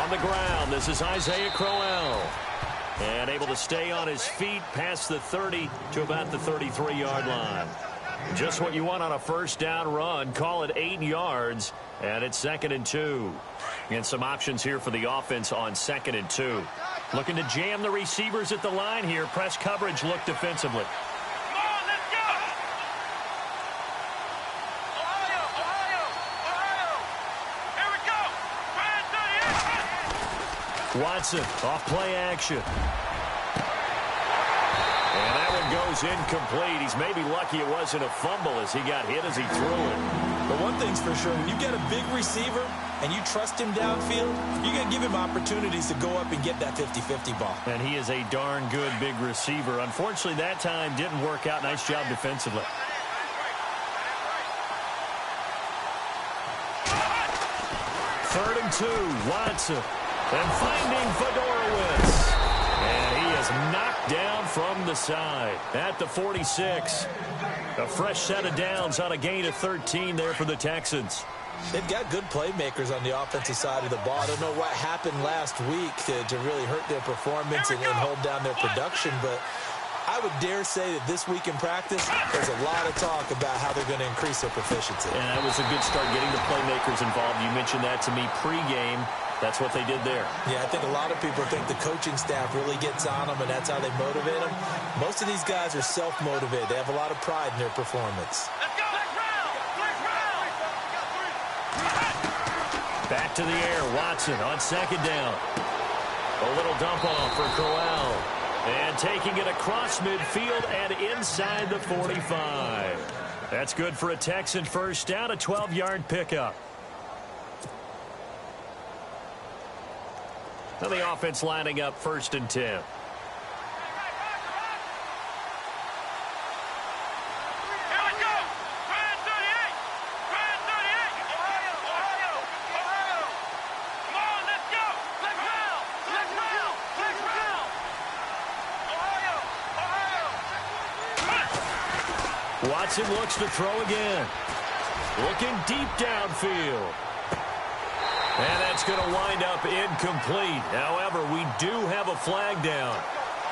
On the ground, this is Isaiah Crowell. And able to stay on his feet past the 30 to about the 33-yard line. Just what you want on a first down run. Call it 8 yards, and it's 2nd and 2. And some options here for the offense on 2nd and 2. Looking to jam the receivers at the line here. Press coverage look defensively. Watson off play action. And that one goes incomplete. He's maybe lucky it wasn't a fumble as he got hit as he threw it. But one thing's for sure, when you get a big receiver and you trust him downfield, you got to give him opportunities to go up and get that 50-50 ball. And he is a darn good big receiver. Unfortunately, that time didn't work out. Nice job defensively. Third and 2, Watson. And finding Fedorowicz. And he is knocked down from the side at the 46. A fresh set of downs on a gain of 13 there for the Texans. They've got good playmakers on the offensive side of the ball. I don't know what happened last week to really hurt their performance and hold down their production, but I would dare say that this week in practice, there's a lot of talk about how they're going to increase their proficiency. And that was a good start getting the playmakers involved. You mentioned that to me pregame. That's what they did there. Yeah, I think a lot of people think the coaching staff really gets on them, and that's how they motivate them. Most of these guys are self-motivated. They have a lot of pride in their performance. Back to the air, Watson on 2nd down. A little dump off for Crowell. And taking it across midfield and inside the 45. That's good for a Texan first down, a 12-yard pickup. Now the offense lining up 1st and 10. Watson looks to throw again. Looking deep downfield. And that's going to wind up incomplete. However, we do have a flag down.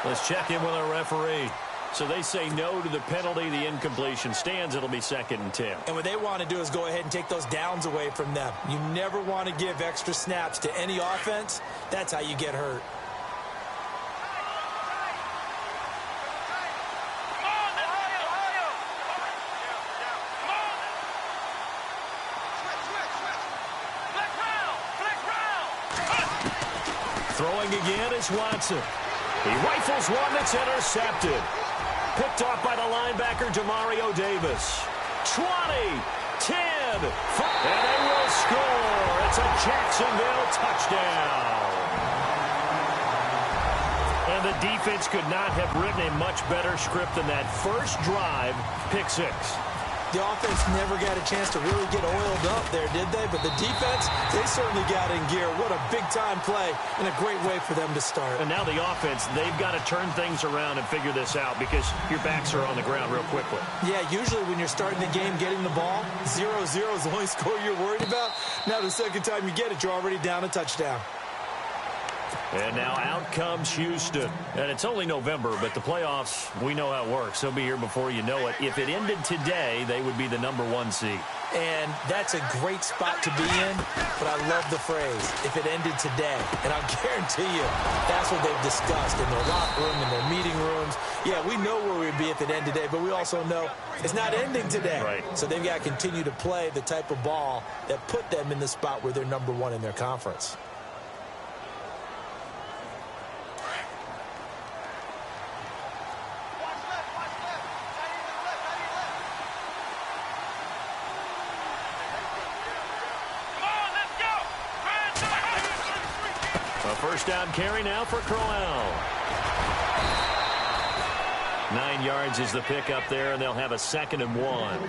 Let's check in with our referee. So they say no to the penalty. The incompletion stands. It'll be 2nd and 10. And what they want to do is go ahead and take those downs away from them. You never want to give extra snaps to any offense. That's how you get hurt. Throwing again is Watson. He rifles one that's intercepted. Picked off by the linebacker, Demario Davis. 20, 10, 5, and they will score. It's a Jacksonville touchdown. And the defense could not have written a much better script than that. First drive, pick 6. The offense never got a chance to really get oiled up there, did they? But the defense, they certainly got in gear. What a big-time play and a great way for them to start. And now the offense, they've got to turn things around and figure this out because your backs are on the ground real quickly. Yeah, usually when you're starting the game getting the ball, 0-0 is the only score you're worried about. Now the second time you get it, you're already down a touchdown. And now out comes Houston. And it's only November, but the playoffs, we know how it works. They'll be here before you know it. If it ended today, they would be the #1 seed. And that's a great spot to be in, but I love the phrase, if it ended today. And I'll guarantee you, that's what they've discussed in their locker room, in their meeting rooms. Yeah, we know where we'd be if it ended today, but we also know it's not ending today. Right. So they've got to continue to play the type of ball that put them in the spot where they're #1 in their conference. First down carry now for Crowell. 9 yards is the pickup there, and they'll have a 2nd and 1.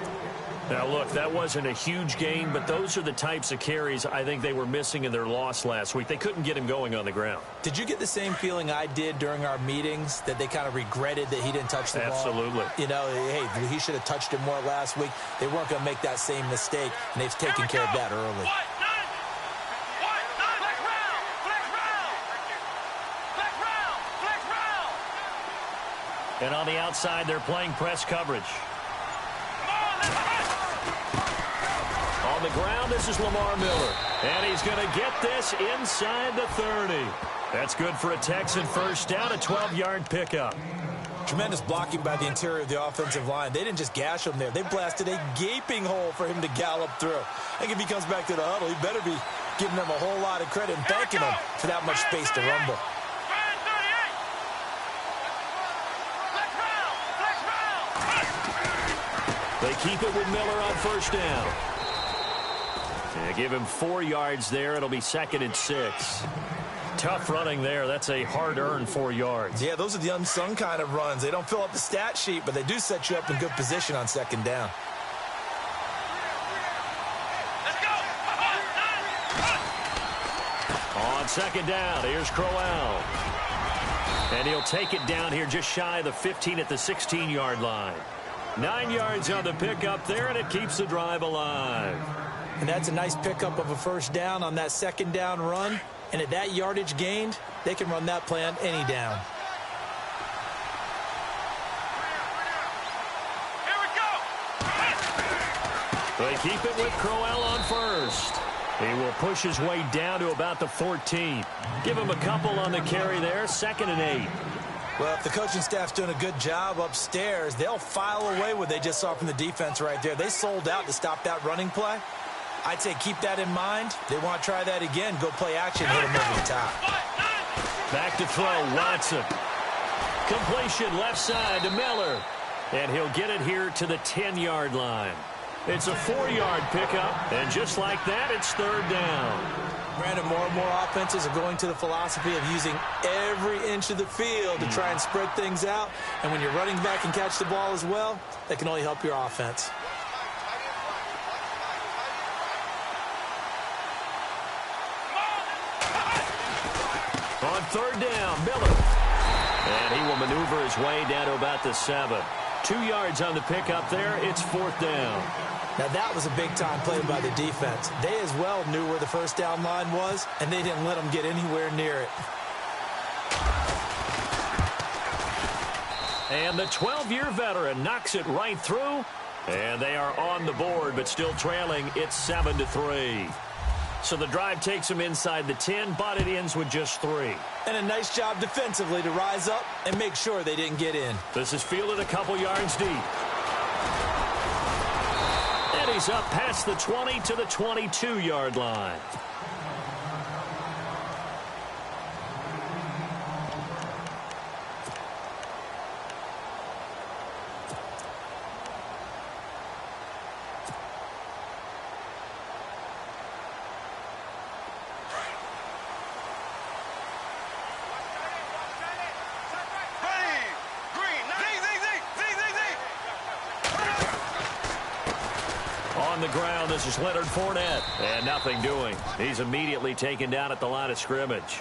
Now, look, that wasn't a huge gain, but those are the types of carries I think they were missing in their loss last week. They couldn't get him going on the ground. Did you get the same feeling I did during our meetings, that they kind of regretted that he didn't touch the ball? Absolutely. You know, hey, he should have touched it more last week. They weren't going to make that same mistake, and they've taken care of that early. And on the outside, they're playing press coverage. On the ground, this is Lamar Miller. And he's going to get this inside the 30. That's good for a Texan first down, a 12-yard pickup. Tremendous blocking by the interior of the offensive line. They didn't just gash him there. They blasted a gaping hole for him to gallop through. I think if he comes back to the huddle, he better be giving them a whole lot of credit and thanking them for that much space to rumble. They keep it with Miller on first down. Yeah, give him 4 yards there. It'll be 2nd and 6. Tough running there. That's a hard-earned 4 yards. Yeah, those are the unsung kind of runs. They don't fill up the stat sheet, but they do set you up in good position on 2nd down. Let's go. On 2nd down, here's Crowell. And he'll take it down here just shy of the 15 at the 16-yard line. 9 yards on the pickup there, and it keeps the drive alive. And that's a nice pickup of a first down on that 2nd down run. And at that yardage gained, they can run that play on any down. Here we go. They keep it with Crowell on first. He will push his way down to about the 14. Give him a couple on the carry there, 2nd and 8. Well, if the coaching staff's doing a good job upstairs, they'll file away what they just saw from the defense right there. They sold out to stop that running play. I'd say keep that in mind. They want to try that again. Go play action, hit them over the top. Back to throw, Watson. Completion left side to Miller. And he'll get it here to the 10-yard line. It's a 4-yard pickup, and just like that, it's 3rd down. Brandon, more and more offenses are going to the philosophy of using every inch of the field to try and spread things out. And when your running back can catch the ball as well, that can only help your offense. On 3rd down, Miller. And he will maneuver his way down to about the 7. 2 yards on the pickup there. It's 4th down. Now, that was a big-time play by the defense. They as well knew where the first down line was, and they didn't let them get anywhere near it. And the 12-year veteran knocks it right through. And they are on the board, but still trailing. It's 7-3. So the drive takes them inside the 10, but it ends with just 3. And a nice job defensively to rise up and make sure they didn't get in. This is fielded a couple yards deep. And he's up past the 20 to the 22-yard line. On the ground, this is Leonard Fournette. And nothing doing. He's immediately taken down at the line of scrimmage.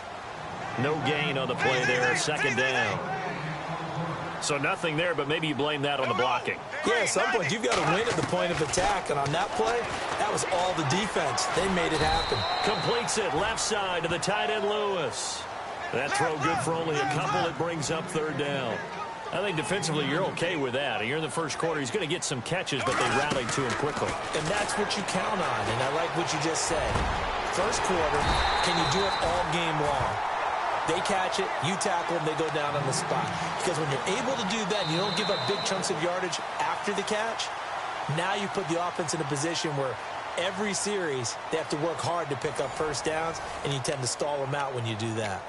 No gain on the play there, 2nd down. So nothing there, but maybe you blame that on the blocking. Yeah, at some point, you've got to win at the point of attack. And on that play, that was all the defense. They made it happen. Completes it left side to the tight end, Lewis. That throw good for only a couple. It brings up 3rd down. I think defensively you're okay with that. You're in the first quarter. He's going to get some catches, but they rallied to him quickly. And that's what you count on, and I like what you just said. First quarter, can you do it all game long? They catch it, you tackle them, they go down on the spot. Because when you're able to do that and you don't give up big chunks of yardage after the catch, now you put the offense in a position where every series they have to work hard to pick up first downs, and you tend to stall them out when you do that.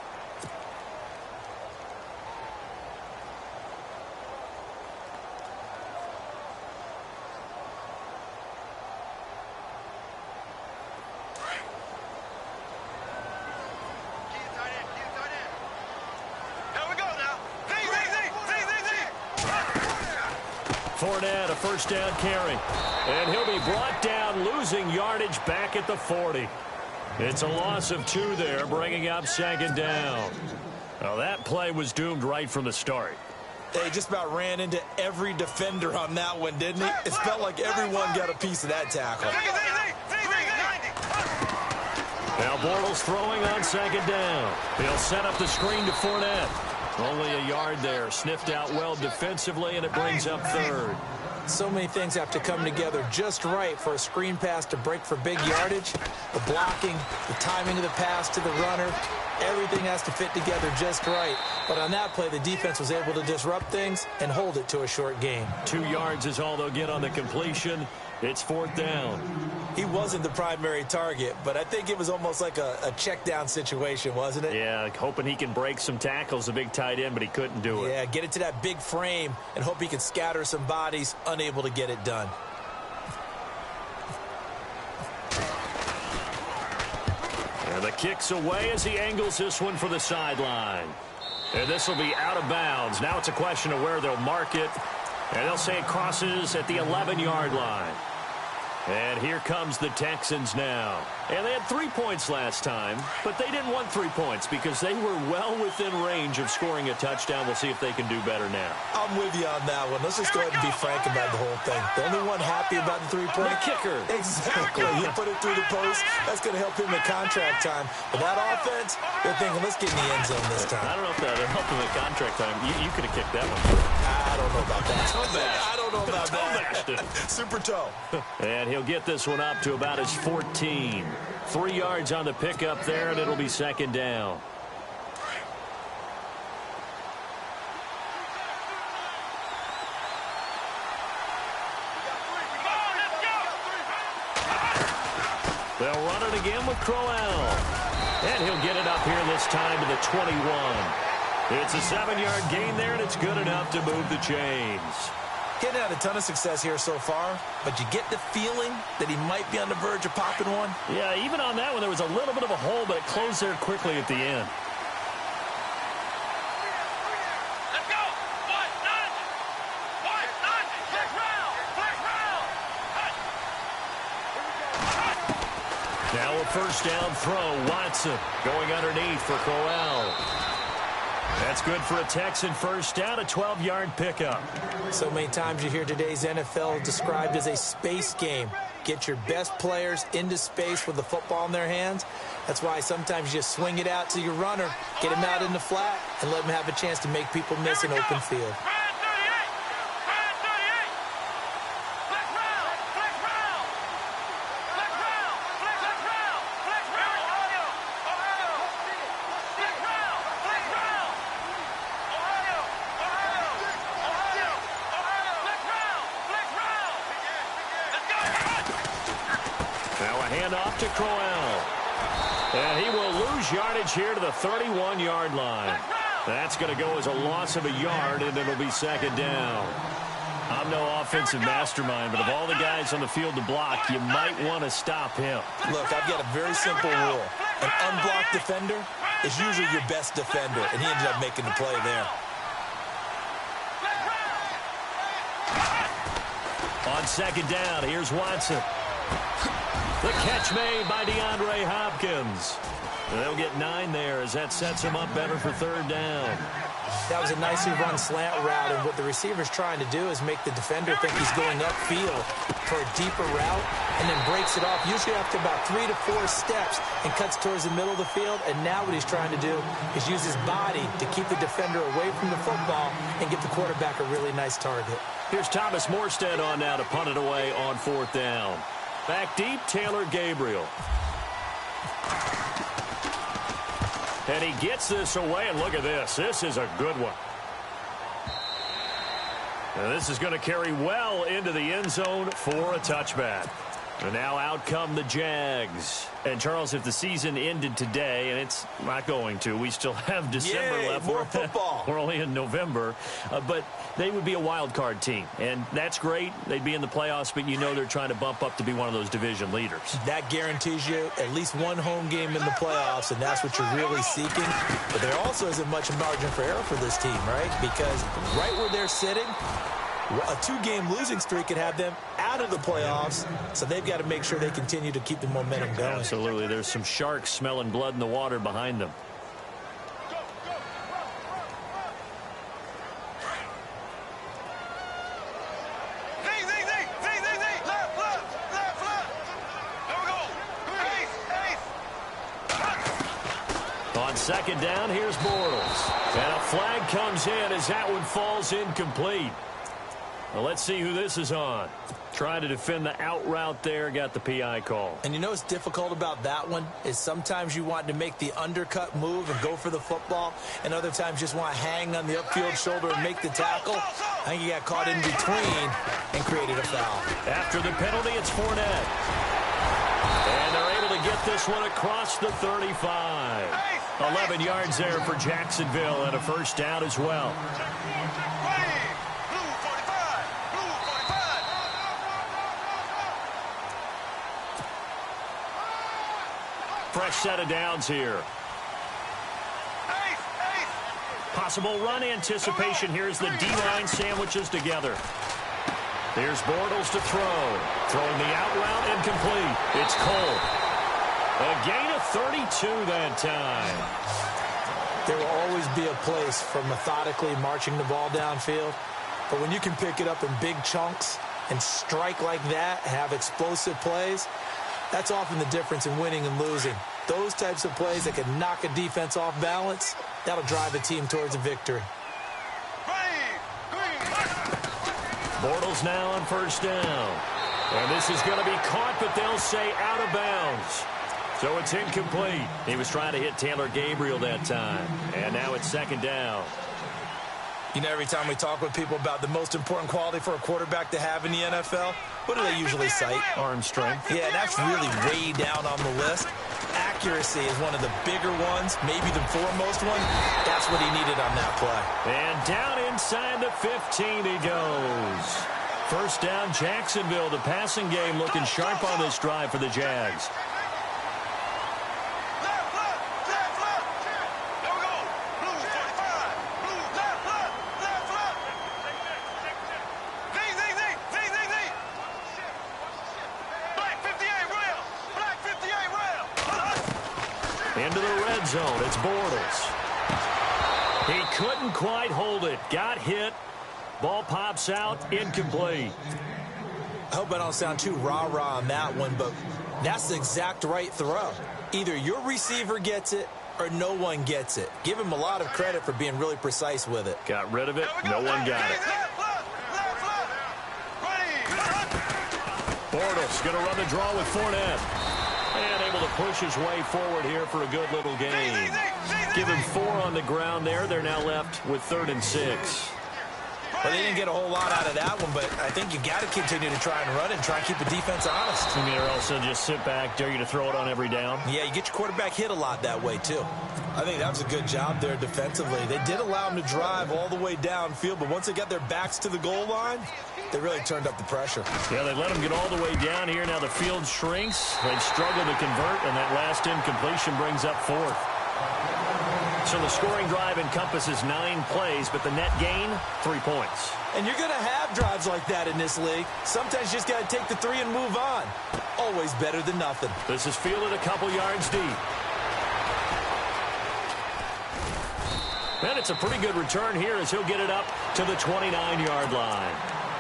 Fournette, a first down carry. And he'll be brought down, losing yardage back at the 40. It's a loss of 2 there, bringing up 2nd down. Well, that play was doomed right from the start. They just about ran into every defender on that one, didn't he? It felt like everyone got a piece of that tackle. Now Bortles throwing on 2nd down. He'll set up the screen to Fournette. Only a yard there. Sniffed out well defensively, and it brings up third. So many things have to come together just right for a screen pass to break for big yardage. The blocking, the timing of the pass to the runner, everything has to fit together just right. But on that play, the defense was able to disrupt things and hold it to a short gain. 2 yards is all they'll get on the completion. It's 4th down. He wasn't the primary target, but I think it was almost like a check down situation, wasn't it? Yeah, hoping he can break some tackles, a big tight end, but he couldn't do it. Yeah, get it to that big frame and hope he can scatter some bodies, unable to get it done. And the kick's away as he angles this one for the sideline. And this will be out of bounds. Now it's a question of where they'll mark it. And they'll say it crosses at the 11-yard line. And here comes the Texans now. And they had 3 points last time, but they didn't want 3 points because they were well within range of scoring a touchdown. We'll see if they can do better now. I'm with you on that one. Let's just go ahead and be frank about the whole thing. The only one happy about the 3-point? The kicker. Exactly. He put it through the post. That's going to help him in contract time. But that offense, they're thinking, let's get in the end zone this time. I don't know if that helped him in contract time. You could have kicked that one. I don't know about that. I don't know about that. Super toe. And he'll get this one up to about his 14. 3 yards on the pickup there, and it'll be 2nd down. They'll run it again with Crowell. And he'll get it up here this time to the 21. It's a 7-yard gain there, and it's good enough to move the chains. Getting had a ton of success here so far, but you get the feeling that he might be on the verge of popping one. Yeah, even on that one, there was a little bit of a hole, but it closed there quickly at the end. Let's go. Flex round. Now a 1st down throw. Watson going underneath for Crowell. That's good for a Texan 1st down, a 12-yard pickup. So many times you hear today's NFL described as a space game. Get your best players into space with the football in their hands. That's why sometimes you just swing it out to your runner, get him out in the flat, and let him have a chance to make people miss an open field. Off to Crowell. And he will lose yardage here to the 31-yard line. That's going to go as a loss of a yard, and it'll be 2nd down. I'm no offensive mastermind, but of all the guys on the field to block, you might want to stop him. Look, I've got a very simple rule. An unblocked defender is usually your best defender, and he ended up making the play there. On 2nd down, here's Watson. The catch made by DeAndre Hopkins. They'll get 9 there as that sets him up better for 3rd down. That was a nicely run slant route, and what the receiver's trying to do is make the defender think he's going upfield for a deeper route and then breaks it off, usually after about 3 to 4 steps, and cuts towards the middle of the field. And now what he's trying to do is use his body to keep the defender away from the football and give the quarterback a really nice target. Here's Thomas Morstead on now to punt it away on 4th down. Back deep, Taylor Gabriel. And he gets this away, and look at this. This is a good one. And this is going to carry well into the end zone for a touchback. And now out come the Jags. And, Charles, if the season ended today, and it's not going to, we still have December left. More football. We're only in November. But they would be a wild card team. And that's great. They'd be in the playoffs, but you know they're trying to bump up to be one of those division leaders. That guarantees you at least one home game in the playoffs, and that's what you're really seeking. But there also isn't much margin for error for this team, right? Because right where they're sitting, a 2-game losing streak could have them out of the playoffs, so they've got to make sure they continue to keep the momentum going. Absolutely. There's some sharks smelling blood in the water behind them. On second down, here's Bortles. And a flag comes in as that one falls incomplete. Well, let's see who this is on. Trying to defend the out route there, got the PI call. And you know what's difficult about that one is sometimes you want to make the undercut move and go for the football, and other times just want to hang on the upfield shoulder and make the tackle. I think he got caught in between and created a foul. After the penalty, it's Fournette. And they're able to get this one across the 35. 11 yards there for Jacksonville and a first down as well. Fresh set of downs here. Possible run anticipation. Here's the D-line sandwiches together. There's Bortles to throw. Throwing the out route incomplete. It's Cole. A gain of 32 that time. There will always be a place for methodically marching the ball downfield. But when you can pick it up in big chunks and strike like that, have explosive plays, that's often the difference in winning and losing. Those types of plays that can knock a defense off balance, that'll drive a team towards a victory. Bortles now on first down. And this is going to be caught, but they'll say out of bounds. So it's incomplete. He was trying to hit Taylor Gabriel that time. And now it's second down. You know, every time we talk with people about the most important quality for a quarterback to have in the NFL, what do they usually cite? Arm strength. Yeah, that's really way down on the list. Accuracy is one of the bigger ones, maybe the foremost one. That's what he needed on that play. And down inside the 15 he goes. First down, Jacksonville. The passing game looking sharp on this drive for the Jags. Into the red zone, it's Bortles. He couldn't quite hold it. Got hit. Ball pops out, incomplete. I hope I don't sound too rah-rah on that one, but that's the exact right throw. Either your receiver gets it or no one gets it. Give him a lot of credit for being really precise with it. Got rid of it. No one got it. Bortles going to run the draw with Fournette. And able to push his way forward here for a good little gain. Give him 4 on the ground there. They're now left with 3rd and 6. Well, they didn't get a whole lot out of that one, but I think you got to continue to try and run it and try and keep the defense honest. You mean, or also just sit back, dare you to throw it on every down? Yeah, you get your quarterback hit a lot that way, too. I think that was a good job there defensively. They did allow him to drive all the way downfield, but once they got their backs to the goal line, they really turned up the pressure. Yeah, they let him get all the way down here. Now the field shrinks. They've struggled to convert, and that last incompletion brings up 4th. So the scoring drive encompasses 9 plays, but the net gain, 3 points. And you're going to have drives like that in this league. Sometimes you just got to take the 3 and move on. Always better than nothing. This is fielded a couple yards deep. And it's a pretty good return here as he'll get it up to the 29-yard line.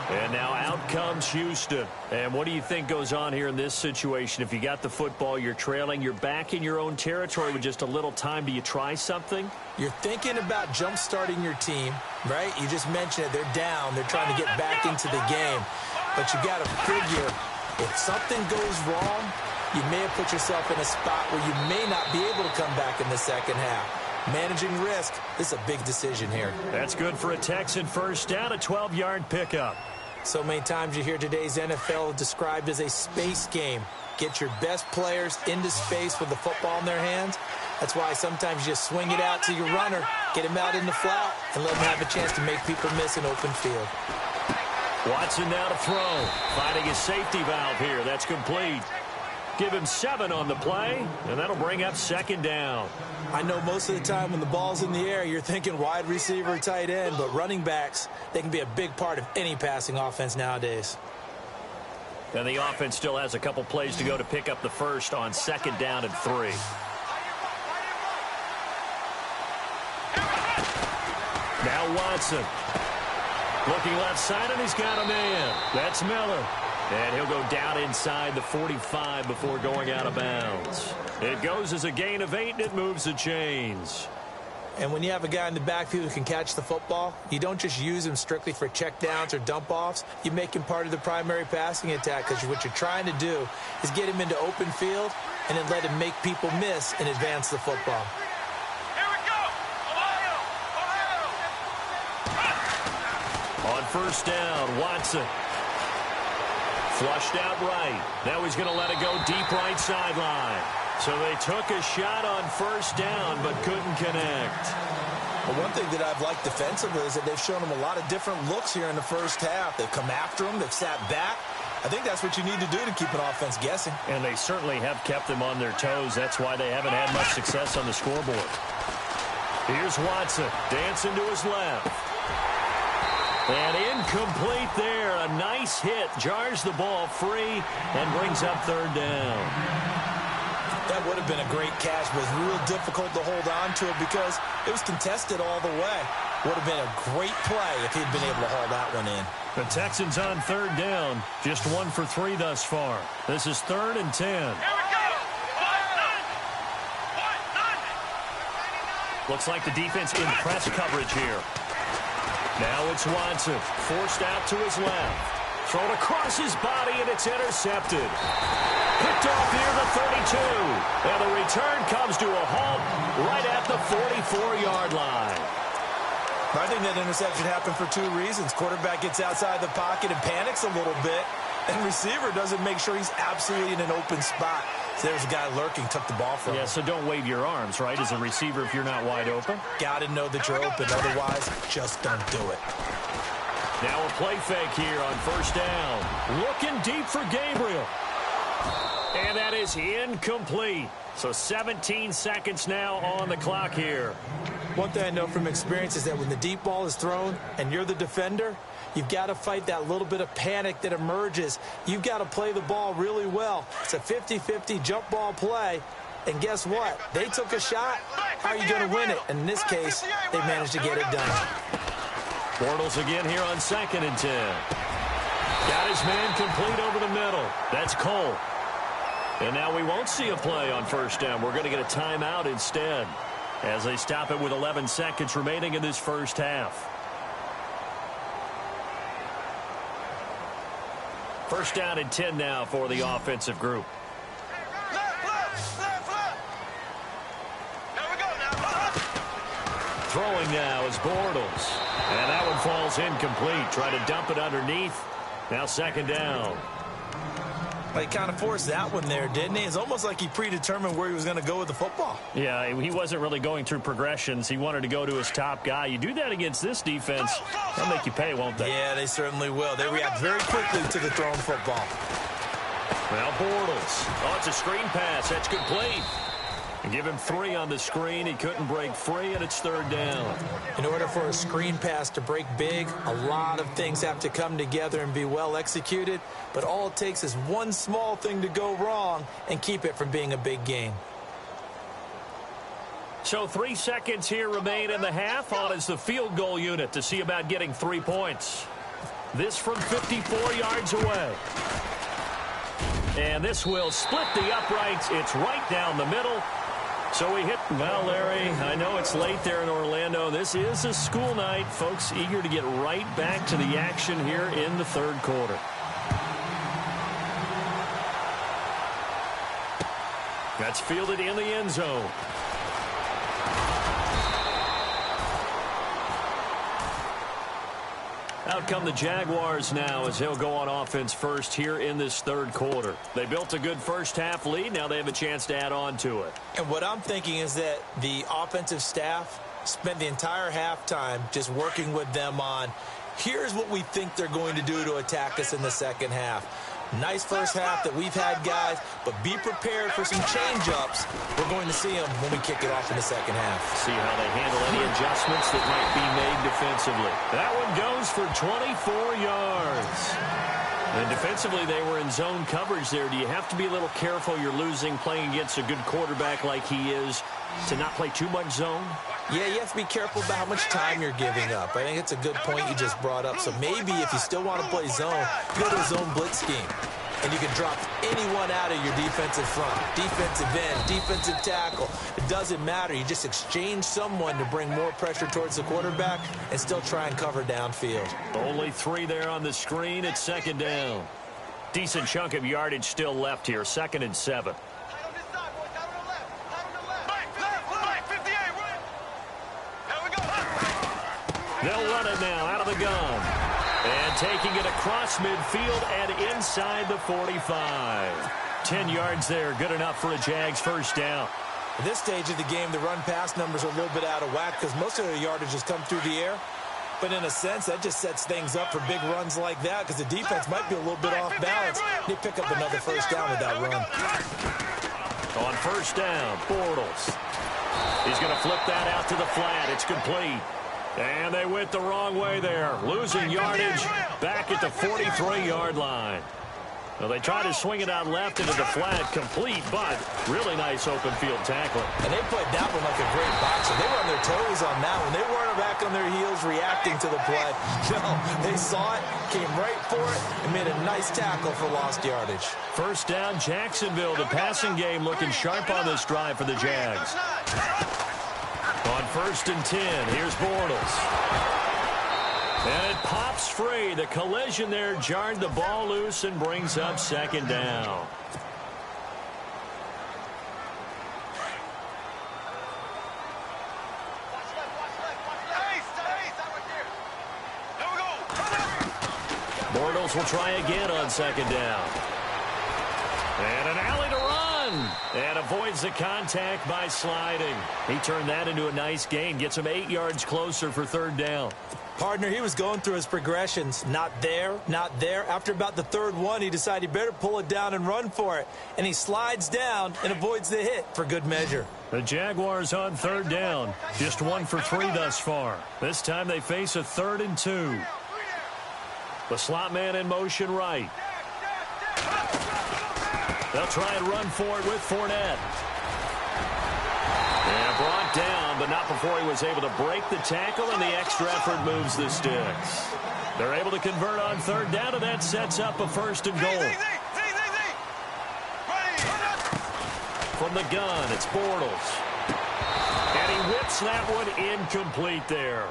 And now out comes Houston. And what do you think goes on here in this situation? If you got the football, you're trailing, you're back in your own territory with just a little time. Do you try something? You're thinking about jump-starting your team, right? You just mentioned it. They're down. They're trying to get back into the game. But you got to figure if something goes wrong, you may have put yourself in a spot where you may not be able to come back in the second half. Managing risk, this is a big decision here. That's good for a Texan first down, a 12-yard pickup. So many times you hear today's NFL described as a space game. Get your best players into space with the football in their hands. That's why sometimes you just swing it out to your runner, get him out in the flat, and let him have a chance to make people miss an open field. Watson now to throw. Finding his safety valve here. That's complete. Give him 7 on the play, and that'll bring up second down. I know most of the time when the ball's in the air, you're thinking wide receiver, tight end, but running backs, they can be a big part of any passing offense nowadays. And the offense still has a couple plays to go to pick up the first on second down and 3. Now Watson. Looking left side, and he's got a man. That's Miller. And he'll go down inside the 45 before going out of bounds. It goes as a gain of 8, and it moves the chains. And when you have a guy in the backfield who can catch the football, you don't just use him strictly for checkdowns or dump-offs. You make him part of the primary passing attack, because what you're trying to do is get him into open field and then let him make people miss and advance the football. Here we go! Ohio! Ohio! On first down, Watson. Flushed out right. Now he's going to let it go deep right sideline. So they took a shot on first down but couldn't connect. Well, one thing that I've liked defensively is that they've shown him a lot of different looks here in the first half. They've come after him. They've sat back. I think that's what you need to do to keep an offense guessing. And they certainly have kept them on their toes. That's why they haven't had much success on the scoreboard. Here's Watson dancing to his left. And incomplete there. A nice hit. Jars the ball free and brings up third down. That would have been a great catch, but it was real difficult to hold on to it because it was contested all the way. Would have been a great play if he'd been able to haul that one in. The Texans on third down. Just 1 for 3 thus far. This is 3rd and 10. Here we go! 1-9! Looks like the defense in press coverage here. Now it's Watson, forced out to his left. Thrown across his body, and it's intercepted. Picked off near the 32. And the return comes to a halt right at the 44-yard line. I think that interception happened for 2 reasons. Quarterback gets outside the pocket and panics a little bit, and receiver doesn't make sure he's absolutely in an open spot. So there's a guy lurking, took the ball from him. Yeah, so don't wave your arms, right, as a receiver if you're not wide open. Got to know that you're open. Otherwise, just don't do it. Now a play fake here on first down. Looking deep for Gabriel. And that is incomplete. So 17 seconds now on the clock here. One thing I know from experience is that when the deep ball is thrown and you're the defender, you've got to fight that little bit of panic that emerges. You've got to play the ball really well. It's a 50-50 jump ball play. And guess what? They took a shot. How are you going to win it? And in this case, they managed to get it done. Bortles again here on 2nd and 10. Got his man complete over the middle. That's Cole. And now we won't see a play on first down. We're going to get a timeout instead as they stop it with 11 seconds remaining in this first half. First down and 10 now for the offensive group. Throwing now is Bortles. And that one falls incomplete. Try to dump it underneath. Now 2nd down. Well, he kind of forced that one there, didn't he? It's almost like he predetermined where he was going to go with the football. Yeah, he wasn't really going through progressions. He wanted to go to his top guy. You do that against this defense, they'll make you pay, won't they? Yeah, they certainly will. They react very quickly to the thrown football. Now Bortles. Oh, it's a screen pass. That's complete. Give him 3 on the screen. He couldn't break free, and it's 3rd down. In order for a screen pass to break big, a lot of things have to come together and be well executed. But all it takes is one small thing to go wrong and keep it from being a big gain. So 3 seconds here remain in the half. On is the field goal unit to see about getting 3 points. This from 54 yards away. And this will split the uprights. It's right down the middle. So we hit. Well, Larry, I know it's late there in Orlando. This is a school night. Folks eager to get right back to the action here in the 3rd quarter. That's fielded in the end zone. Out come the Jaguars now as they'll go on offense first here in this 3rd quarter. They built a good first half lead. Now they have a chance to add on to it. And what I'm thinking is that the offensive staff spent the entire halftime just working with them on, here's what we think they're going to do to attack us in the second half. Nice first half that we've had, guys, but be prepared for some change-ups. We're going to see them when we kick it off in the second half. See how they handle any adjustments that might be made defensively. That one goes for 24 yards. And defensively, they were in zone coverage there. Do you have to be a little careful you're losing playing against a good quarterback like he is to not play too much zone? Yeah, you have to be careful about how much time you're giving up. I think it's a good point you just brought up. So maybe if you still want to play zone, go to a zone blitz scheme. And you can drop anyone out of your defensive front, defensive end, defensive tackle. It doesn't matter. You just exchange someone to bring more pressure towards the quarterback and still try and cover downfield. Only 3 there on the screen at second down. Decent chunk of yardage still left here, 2nd and 7. They'll run it now out of the gun. And taking it across midfield and inside the 45. 10 yards there, good enough for a Jags first down. At this stage of the game, the run-pass numbers are a little bit out of whack because most of their yardage has come through the air. But in a sense, that just sets things up for big runs like that because the defense might be a little bit off balance. They pick up another first down with that run. On first down, Bortles. He's going to flip that out to the flat. It's complete. And they went the wrong way there. Losing yardage back at the 43-yard line. Well, they tried to swing it out left into the flat, complete, but really nice open field tackling. And they played that one like a great boxer. They were on their toes on that one. They weren't back on their heels reacting to the play. No, they saw it, came right for it, and made a nice tackle for lost yardage. First down, Jacksonville. The passing game looking sharp on this drive for the Jags. On 1st and 10, here's Bortles. And it pops free. The collision there jarred the ball loose and brings up 2nd down. Bortles will try again on 2nd down. And an alley to run. And avoids the contact by sliding. He turned that into a nice gain. Gets him 8 yards closer for 3rd down. Partner, he was going through his progressions. Not there, not there. After about the 3rd one, he decided he better pull it down and run for it. And he slides down and avoids the hit for good measure. The Jaguars on 3rd down. Just 1 for 3 thus far. This time they face a 3rd and 2. The slot man in motion right. They'll try and run for it with Fournette. And brought down, but not before he was able to break the tackle, and the extra effort moves the sticks. They're able to convert on 3rd down, and that sets up a 1st and goal. From the gun, it's Bortles. And he whips that one incomplete there.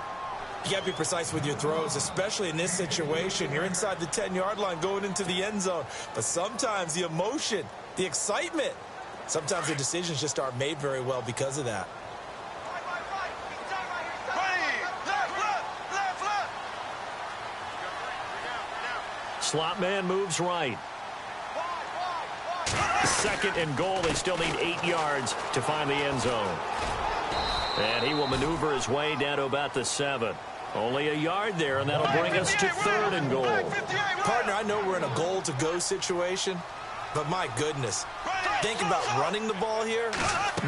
You got to be precise with your throws, especially in this situation. You're inside the 10-yard line going into the end zone. But sometimes the emotion, the excitement, sometimes the decisions just aren't made very well because of that. Slot man moves right. 2nd and goal. They still need 8 yards to find the end zone. And he will maneuver his way down to about the 7. Only a yard there, and that'll bring us to 3rd and goal. Partner, I know we're in a goal-to-go situation, but my goodness, thinking about running the ball here,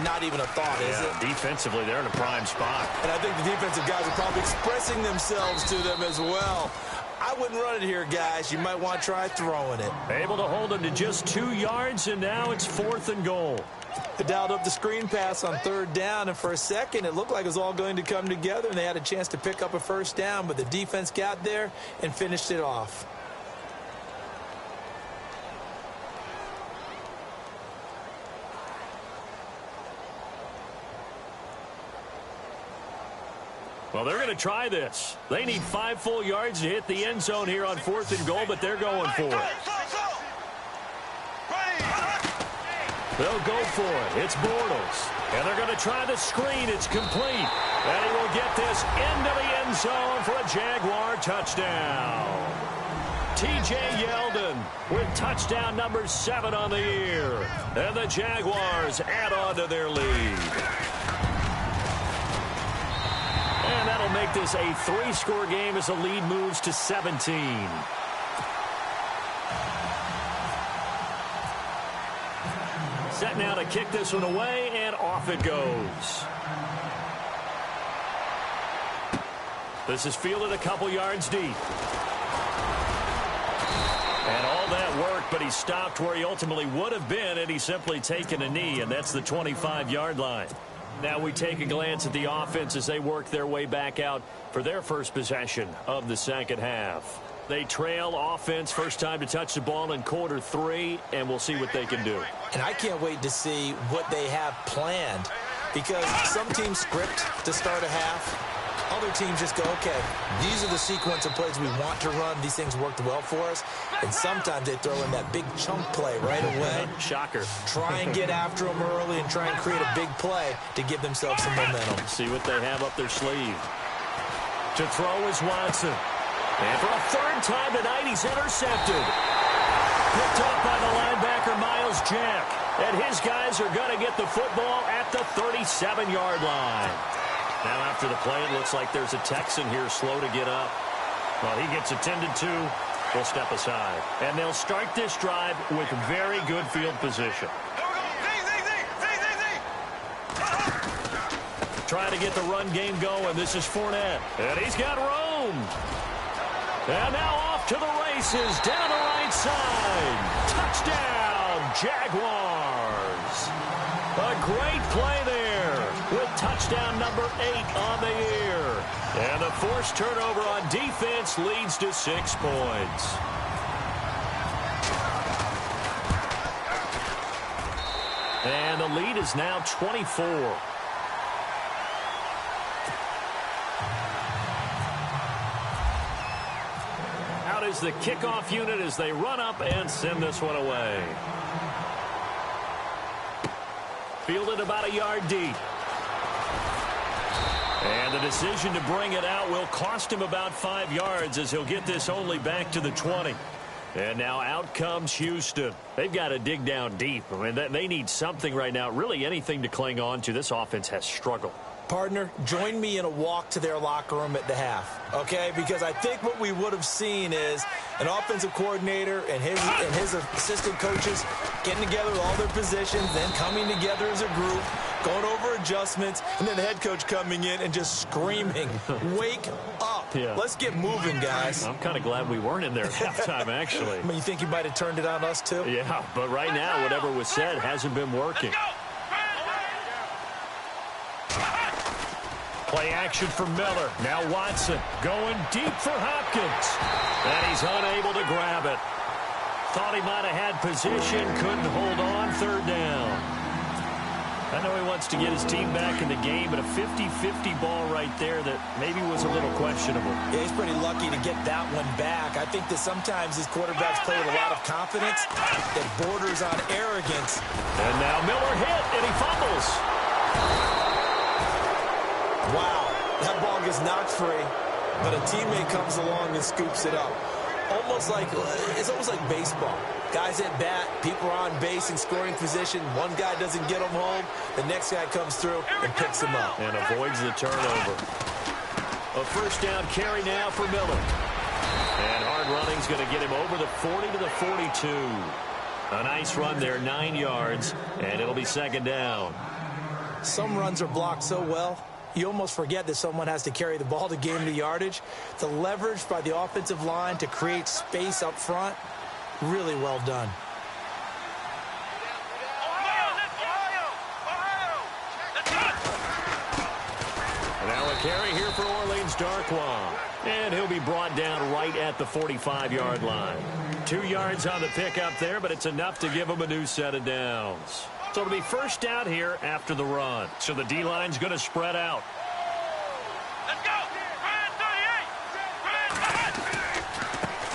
not even a thought, is it? Defensively, they're in a prime spot. And I think the defensive guys are probably expressing themselves to them as well. I wouldn't run it here, guys. You might want to try throwing it. Able to hold him to just 2 yards, and now it's 4th and goal. They dialed up the screen pass on 3rd down, and for a second it looked like it was all going to come together, and they had a chance to pick up a first down, but the defense got there and finished it off. Well, they're going to try this. They need 5 full yards to hit the end zone here on 4th and goal, but they're going for it. They'll go for it. It's Bortles. And they're going to try the screen. It's complete. And he will get this into the end zone for a Jaguar touchdown. T.J. Yeldon with touchdown number 7 on the year. And the Jaguars add on to their lead. And that'll make this a 3-score game as the lead moves to 17. Set now to kick this one away, and off it goes. This is fielded a couple yards deep. And all that work, but he stopped where he ultimately would have been had he simply taken a knee, and that's the 25-yard line. Now we take a glance at the offense as they work their way back out for their first possession of the second half. They trail offense first time to touch the ball in quarter 3, and we'll see what they can do. And I can't wait to see what they have planned, because some teams script to start a half. Other teams just go, okay, these are the sequence of plays we want to run. These things worked well for us. And sometimes they throw in that big chunk play right away. Shocker. Try and get after them early and try and create a big play to give themselves some momentum. See what they have up their sleeve. To throw is Watson. And for a third time tonight, he's intercepted. Picked up by the linebacker, Miles Jack. And his guys are going to get the football at the 37-yard line. Now after the play, it looks like there's a Texan here slow to get up. Well, he gets attended to. We'll step aside. And they'll start this drive with very good field position. Trying to get the run game going. This is Fournette. And he's got room. And now off to the races down the right side. Touchdown, Jaguars. A great play there with touchdown number 8 on the year. And the forced turnover on defense leads to 6 points. And the lead is now 24. Out is the kickoff unit as they run up and send this one away. Fielded about a yard deep. And the decision to bring it out will cost him about 5 yards as he'll get this only back to the 20. And now out comes Houston. They've got to dig down deep. I mean, they need something right now, really anything to cling on to. This offense has struggled. Partner, join me in a walk to their locker room at the half, okay? Because I think what we would have seen is an offensive coordinator and his assistant coaches getting together with all their positions, then coming together as a group, going over adjustments, and then the head coach coming in and just screaming, wake up. Yeah. Let's get moving, guys. I'm kind of glad we weren't in there at halftime, actually. I mean, you think you might have turned it on us, too? Yeah, but right now, whatever was said hasn't been working. Play action for Miller. Now Watson going deep for Hopkins. And he's unable to grab it. Thought he might have had position. Couldn't hold on. Third down. I know he wants to get his team back in the game, but a 50-50 ball right there that maybe was a little questionable. Yeah, he's pretty lucky to get that one back. I think that sometimes these quarterbacks play with a lot of confidence that borders on arrogance. And now Miller hit, and he fumbles. Wow, that ball gets knocked free, but a teammate comes along and scoops it up. It's almost like baseball. Guys at bat, people are on base in scoring position. One guy doesn't get them home. The next guy comes through and picks him up. And avoids the turnover. A first down carry now for Miller. And hard running's going to get him over the 40 to the 42. A nice run there, 9 yards, and it'll be second down. Some runs are blocked so well, you almost forget that someone has to carry the ball to gain the yardage. The leverage by the offensive line to create space up front, really well done. Now a carry here for Orleans Darkwa. And he'll be brought down right at the 45-yard line. 2 yards on the pickup there, but it's enough to give him a new set of downs. So it'll be first down here after the run. So the D-line's going to spread out. Let's go!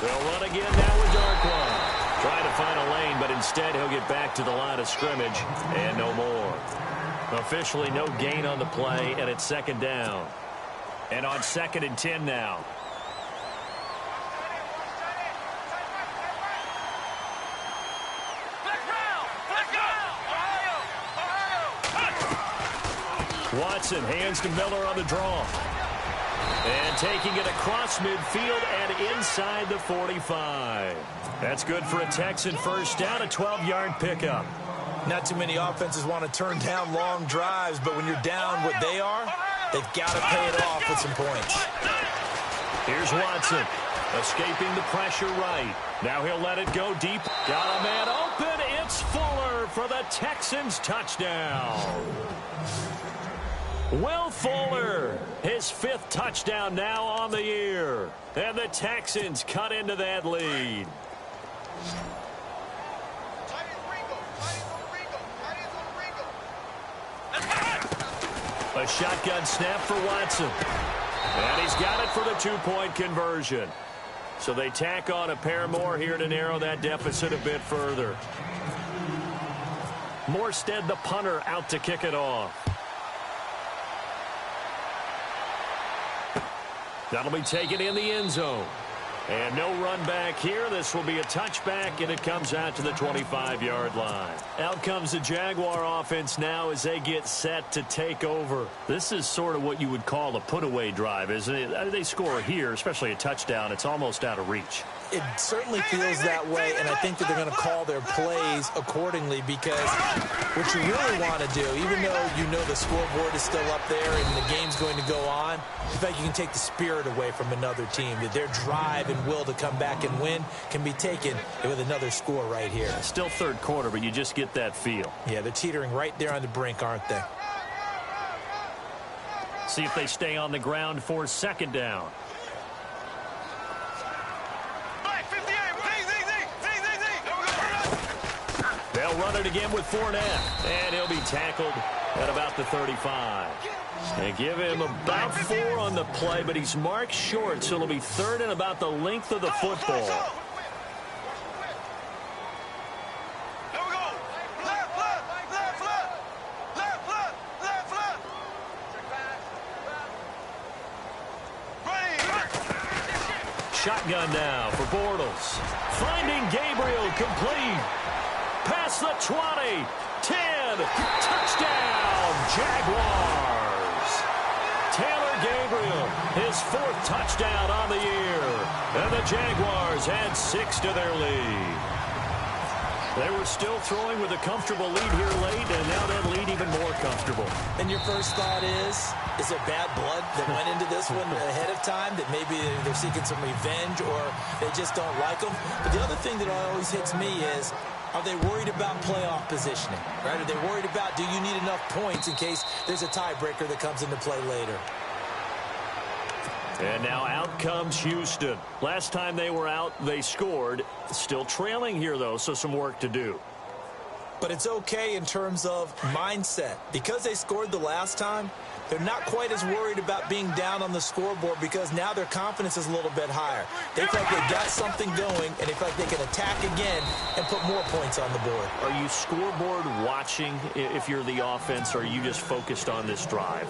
They'll run again now with Darkwa. Trying to find a lane, but instead he'll get back to the line of scrimmage and no more. Officially no gain on the play, and it's second down. And on 2nd and 10 now. Watson hands to Miller on the draw. And taking it across midfield and inside the 45. That's good for a Texan first down, a 12-yard pickup. Not too many offenses want to turn down long drives, but when you're down what they are, they've got to pay it off with some points. Here's Watson. Escaping the pressure right. Now he'll let it go deep. Got a man open. It's Fuller for the Texans touchdown. Will Fuller, his 5th touchdown now on the year. And the Texans cut into that lead. A shotgun snap for Watson. And he's got it for the 2-point conversion. So they tack on a pair more here to narrow that deficit a bit further. Morstead, the punter, out to kick it off. That'll be taken in the end zone. And no run back here. This will be a touchback, and it comes out to the 25-yard line. Out comes the Jaguar offense now as they get set to take over. This is sort of what you would call a put-away drive, isn't it? They score here, especially a touchdown. It's almost out of reach. It certainly feels that way, and I think that they're going to call their plays accordingly because what you really want to do, even though you know the scoreboard is still up there and the game's going to go on, in fact, you can take the spirit away from another team, that their drive and will to come back and win can be taken with another score right here. Still third quarter, but you just get that feel. Yeah, they're teetering right there on the brink, aren't they? See if they stay on the ground for 2nd down. They'll run it again with Fournette, and he'll be tackled at about the 35. They give him about 4 on the play, but he's marked short, so it'll be 3rd and about the length of the football. Shotgun now for Bortles. Finding Gabriel complete. Past the 20. 10. Touchdown, Jaguars. Taylor Gabriel, his 4th touchdown on the year. And the Jaguars add 6 to their lead. They were still throwing with a comfortable lead here late, and now that lead even more comfortable. And your first thought is there bad blood that went into this one ahead of time, that maybe they're seeking some revenge or they just don't like them? But the other thing that always hits me is, are they worried about playoff positioning? Right? Are they worried about, do you need enough points in case there's a tiebreaker that comes into play later? And now out comes Houston. Last time they were out, they scored. Still trailing here, though, so some work to do. But it's okay in terms of mindset. Because they scored the last time, they're not quite as worried about being down on the scoreboard because now their confidence is a little bit higher. They feel like they've got something going, and they feel like they can attack again and put more points on the board. Are you scoreboard watching if you're the offense, or are you just focused on this drive?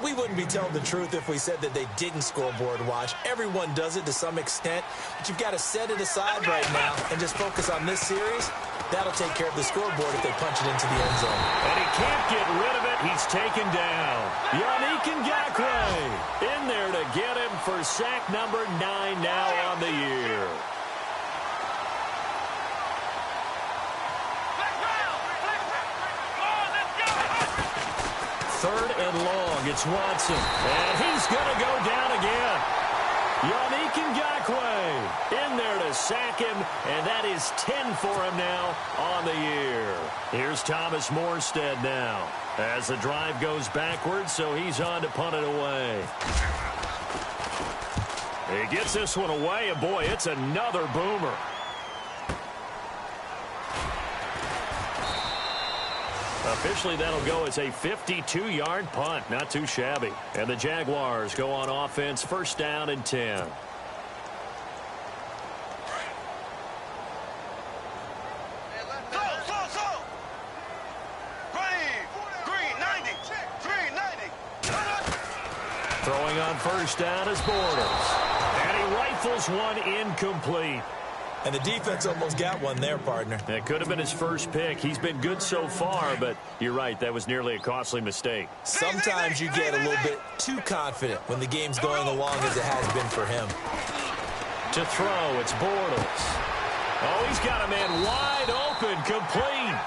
We wouldn't be telling the truth if we said that they didn't scoreboard watch. Everyone does it to some extent, but you've got to set it aside right now and just focus on this series. That'll take care of the scoreboard if they punch it into the end zone. And he can't get rid of it. He's taken down. Yannick Ngakoue in there to get him for sack number 9 now on the year. Third and long. It's Watson. And he's going to go down again. Yannick Ngakoue in there to sack him, and that is 10 for him now on the year. Here's Thomas Morstead now as the drive goes backwards, so he's on to punt it away. He gets this one away, and boy, it's another boomer. Officially, that'll go as a 52-yard punt. Not too shabby. And the Jaguars go on offense, 1st down and 10. Throwing on 1st down is Bortles. And he rifles one incomplete. And the defense almost got one there, partner. That could have been his first pick. He's been good so far, but you're right, that was nearly a costly mistake. Sometimes you get a little bit too confident when the game's going along as it has been for him. To throw, it's Bortles. Oh, he's got a man wide open, complete.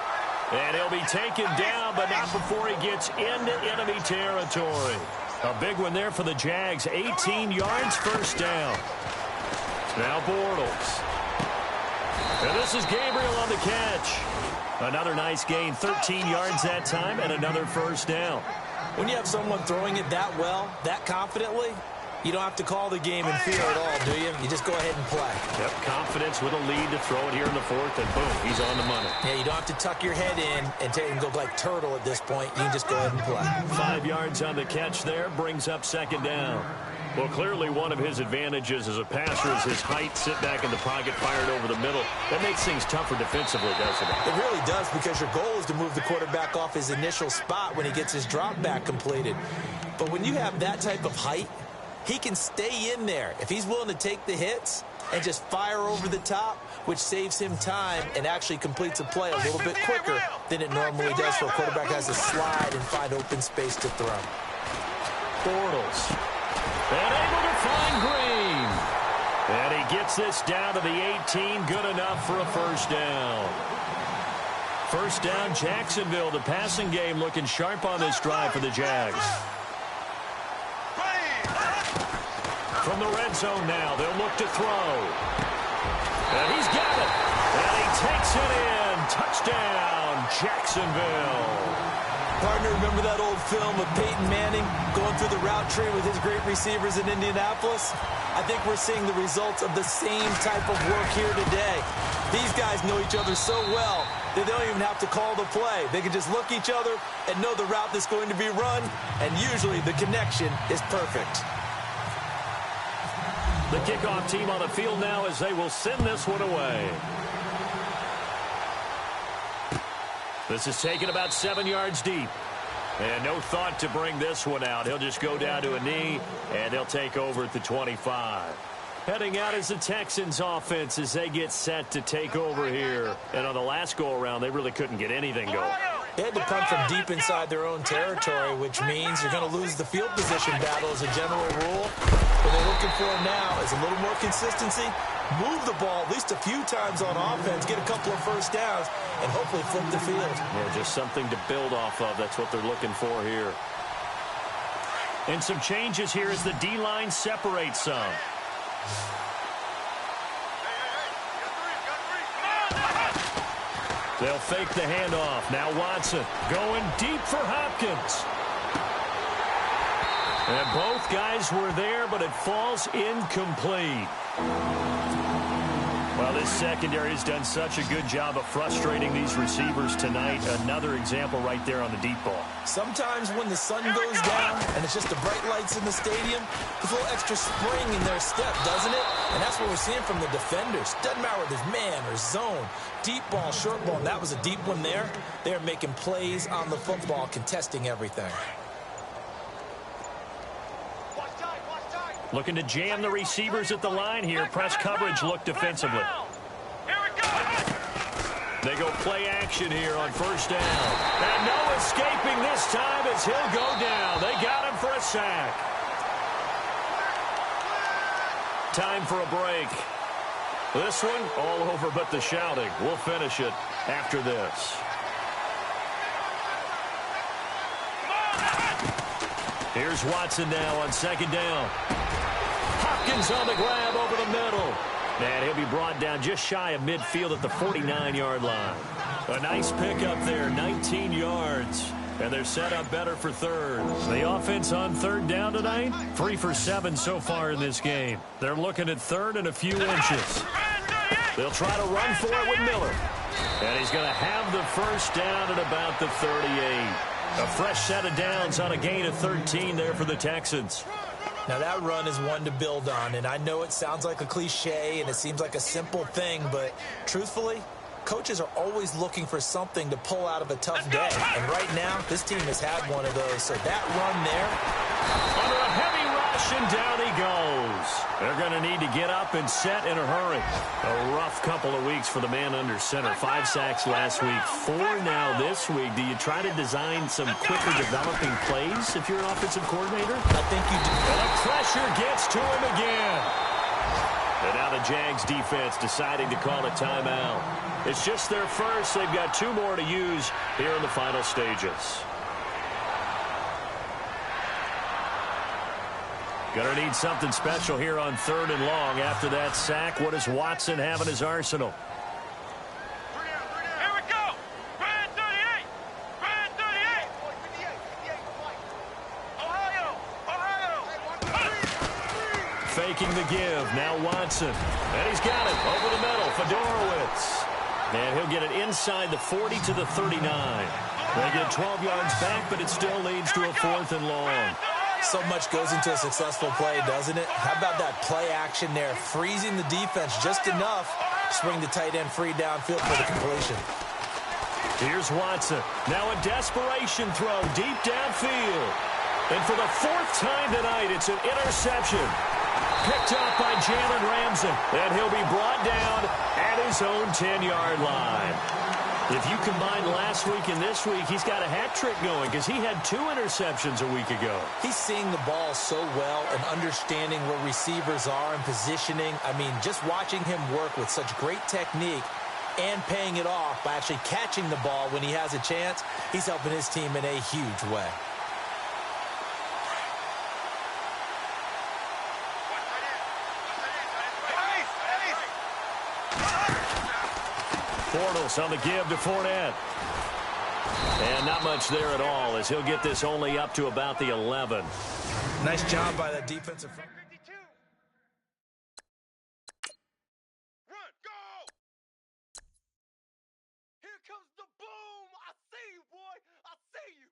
And he'll be taken down, but not before he gets into enemy territory. A big one there for the Jags, 18 yards, 1st down. Now Bortles. And this is Gabriel on the catch. Another nice gain, 13 yards that time, and another first down. When you have someone throwing it that well, that confidently, you don't have to call the game in fear at all, do you? You just go ahead and play. Yep, confidence with a lead to throw it here in the fourth, and boom, he's on the money. Yeah, you don't have to tuck your head in and go like turtle at this point. You can just go ahead and play. 5 yards on the catch there, brings up second down. Well, clearly one of his advantages as a passer is his height, sit back in the pocket, fired over the middle. That makes things tougher defensively, doesn't it? It really does, because your goal is to move the quarterback off his initial spot when he gets his drop back completed. But when you have that type of height, he can stay in there if he's willing to take the hits and just fire over the top, which saves him time and actually completes a play a little bit quicker than it normally does, so a quarterback has to slide and find open space to throw. Bortles. And able to find Green. And he gets this down to the 18. Good enough for a first down. First down, Jacksonville. The passing game looking sharp on this drive for the Jags. From the red zone now, they'll look to throw. And he's got it. And he takes it in. Touchdown, Jacksonville. Partner, remember that old film of Peyton Manning going through the route tree with his great receivers in Indianapolis? I think we're seeing the results of the same type of work here today. These guys know each other so well that they don't even have to call the play. They can just look each other and know the route that's going to be run, and usually the connection is perfect. The kickoff team on the field now as they will send this one away. This is taken about 7 yards deep. And no thought to bring this one out. He'll just go down to a knee, and they'll take over at the 25. Heading out is the Texans offense as they get set to take over here. And on the last go-around, they really couldn't get anything going. They had to punt from deep inside their own territory, which means you're going to lose the field position battle as a general rule. What they're looking for now is a little more consistency, move the ball at least a few times on offense, get a couple of first downs, and hopefully flip the field. Yeah, just something to build off of. That's what they're looking for here. And some changes here as the D-line separates some. They'll fake the handoff. Now Watson going deep for Hopkins. And both guys were there, but it falls incomplete. Well, this secondary has done such a good job of frustrating these receivers tonight. Another example right there on the deep ball. Sometimes when the sun goes down and it's just the bright lights in the stadium, there's a little extra spring in their step, doesn't it? And that's what we're seeing from the defenders. Doesn't matter whether it's man or zone, deep ball, short ball. And that was a deep one there. They're making plays on the football, contesting everything. Looking to jam the receivers at the line here. Press coverage look defensively. They go play action here on first down. And no escaping this time as he'll go down. They got him for a sack. Time for a break. This one all over but the shouting. We'll finish it after this. Here's Watson now on second down. Hopkins on the grab over the middle. And he'll be brought down just shy of midfield at the 49-yard line. A nice pickup there, 19 yards. And they're set up better for third. The offense on third down tonight, 3 for 7 so far in this game. They're looking at third and a few inches. They'll try to run for it with Miller. And he's going to have the first down at about the 38. A fresh set of downs on a gain of 13 there for the Texans. Now that run is one to build on, and I know it sounds like a cliche and it seems like a simple thing, but truthfully, coaches are always looking for something to pull out of a tough day. And right now, this team has had one of those. So that run there. Under a heavy rush, and down he goes. They're going to need to get up and set in a hurry. A rough couple of weeks for the man under center. 5 sacks last week, 4 now this week. Do you try to design some quicker developing plays if you're an offensive coordinator? I think you do. And the pressure gets to him again. And now the Jags defense deciding to call a timeout. It's just their first. They've got 2 more to use here in the final stages. Gonna need something special here on 3rd and long. After that sack, what does Watson have in his arsenal? Here we go. Brand 38. Brand 38. Ohio. Faking the give. Now Watson. And he's got it over the middle. Fedorowicz. And he'll get it inside the 40 to the 39. They get 12 yards back, but it still leads to a 4th and long. So much goes into a successful play, doesn't it? How about that play action there? Freezing the defense just enough to swing the tight end free downfield for the completion. Here's Watson. Now a desperation throw deep downfield. And for the 4th time tonight, it's an interception. Picked up by Jalen Ramsey. And he'll be brought down at his own 10-yard line. If you combine last week and this week, he's got a hat trick going because he had 2 interceptions a week ago. He's seeing the ball so well and understanding where receivers are and positioning. I mean, just watching him work with such great technique and paying it off by actually catching the ball when he has a chance, he's helping his team in a huge way. Bortles on the give to Fournette. And not much there at all as he'll get this only up to about the 11. Nice job by that defensive front. Run, go! Here comes the boom! I see you, boy! I see you!